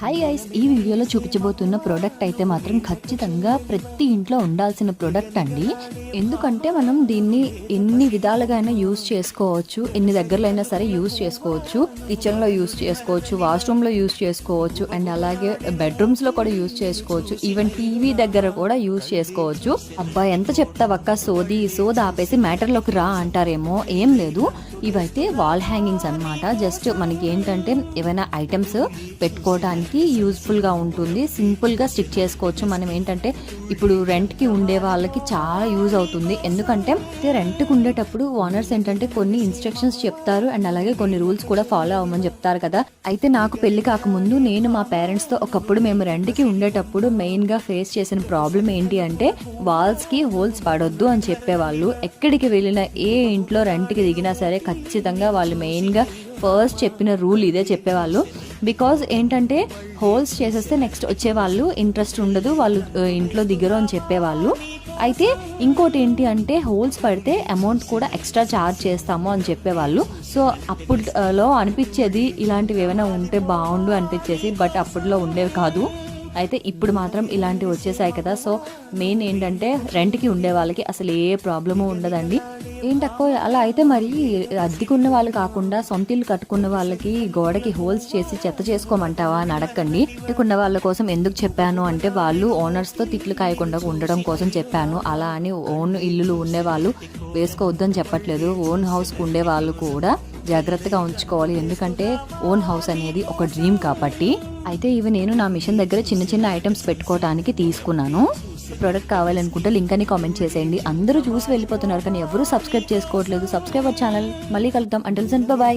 Hi guys, ఈ వీడియోలో చూపించబోతున్న product అయితే మాత్రం ఖచ్చితంగా ప్రతి ఇంట్లో ఉండాల్సిన ప్రోడక్ట్ అండి. ఎందుకంటే మనం దీన్ని ఎన్ని విధాలుగా అయినా యూజ్ చేసుకోవచ్చు, ఎన్ని దగ్గరలో అయినా సరే యూజ్ చేసుకోవచ్చు. కిచెన్లో యూజ్ చేసుకోవచ్చు, వాష్రూమ్లో యూజ్ చేసుకోవచ్చు, అండ్ అలాగే బెడ్రూమ్స్లో కూడా యూజ్ చేసుకోవచ్చు, ఈవెన్ టీవీ దగ్గర కూడా యూజ్ చేసుకోవచ్చు. అబ్బా ఎంత చెప్తావక్క, సోది ఆపేసి మ్యాటర్లోకి రా అంటారేమో. ఏం లేదు, ఇవైతే వాల్ హ్యాంగింగ్స్ అన్నమాట. జస్ట్ మనకి ఏంటంటే ఏమైనా ఐటమ్స్ పెట్టుకోవడానికి యూజ్ఫుల్ గా ఉంటుంది. సింపుల్ గా స్టిక్ చేసుకోవచ్చు. మనం ఏంటంటే ఇప్పుడు రెంట్ కి ఉండే వాళ్ళకి చాలా యూజ్ అవుతుంది. ఎందుకంటే రెంట్ కి ఉండేటప్పుడు ఓనర్స్ ఏంటంటే కొన్ని ఇన్స్ట్రక్షన్స్ చెప్తారు, అండ్ అలాగే కొన్ని రూల్స్ కూడా ఫాలో అవ్వమని చెప్తారు కదా. అయితే నాకు పెళ్లి కాకముందు నేను మా పేరెంట్స్ తో ఒకప్పుడు మేము రెంట్ కి ఉండేటప్పుడు మెయిన్ గా ఫేస్ చేసిన ప్రాబ్లం ఏంటి అంటే వాల్స్ కి హోల్స్ పడొద్దు అని చెప్పేవాళ్ళు. ఎక్కడికి వెళ్ళినా ఏ ఇంట్లో రెంట్ కి దిగినా సరే ఖచ్చితంగా వాళ్ళు మెయిన్ గా ఫస్ట్ చెప్పిన రూల్ ఇదే చెప్పేవాళ్ళు. బికాజ్ ఏంటంటే హోల్స్ చేసేస్తే నెక్స్ట్ వచ్చేవాళ్ళు ఇంట్రెస్ట్ ఉండదు, వాళ్ళు ఇంట్లో దిగరు అని చెప్పేవాళ్ళు. అయితే ఇంకోటి ఏంటి అంటే హోల్స్ పడితే అమౌంట్ కూడా ఎక్స్ట్రా ఛార్జ్ చేస్తాము అని చెప్పేవాళ్ళు. సో అప్పుడులో అనిపించేది ఇలాంటివి ఏమైనా ఉంటే బాగుండు అనిపించేసి, బట్ అప్పట్లో ఉండేవి కాదు. అయితే ఇప్పుడు మాత్రం ఇలాంటివి వచ్చేసాయి కదా. సో మెయిన్ ఏంటంటే రెంట్కి ఉండే వాళ్ళకి అసలు ఏ ప్రాబ్లము ఉండదండి. ఏంటక్కో అలా అయితే మరి అద్దెకున్న వాళ్ళు కాకుండా సొంత ఇల్లు కట్టుకున్న వాళ్ళకి గోడకి హోల్స్ చేసి చెత్త చేసుకోమంటావా అని అడగండి. అద్దెకున్న వాళ్ళ కోసం ఎందుకు చెప్పాను అంటే వాళ్ళు ఓనర్స్తో తిట్లు కాయకుండా ఉండడం కోసం చెప్పాను. అలా అని ఓన్ ఇల్లులు ఉండే వాళ్ళు వేసుకోవద్దని చెప్పట్లేదు. ఓన్ హౌస్కి ఉండే వాళ్ళు కూడా జాగ్రత్తగా ఉంచుకోవాలి. ఎందుకంటే ఓన్ హౌస్ అనేది ఒక డ్రీమ్ కాబట్టి. అయితే ఇవి నేను నా మిషన్ దగ్గర చిన్న చిన్న ఐటమ్స్ పెట్టుకోవడానికి తీసుకున్నాను. ప్రోడక్ట్ కావాలనుకుంటే లింక్ అని కామెంట్ చేసేయండి. అందరూ చూసి వెళ్ళిపోతున్నారు కానీ ఎవరు సబ్స్క్రైబ్ చేసుకోవట్లేదు. Subscribe our channel. మళ్ళీ కలుద్దాం. Until then by.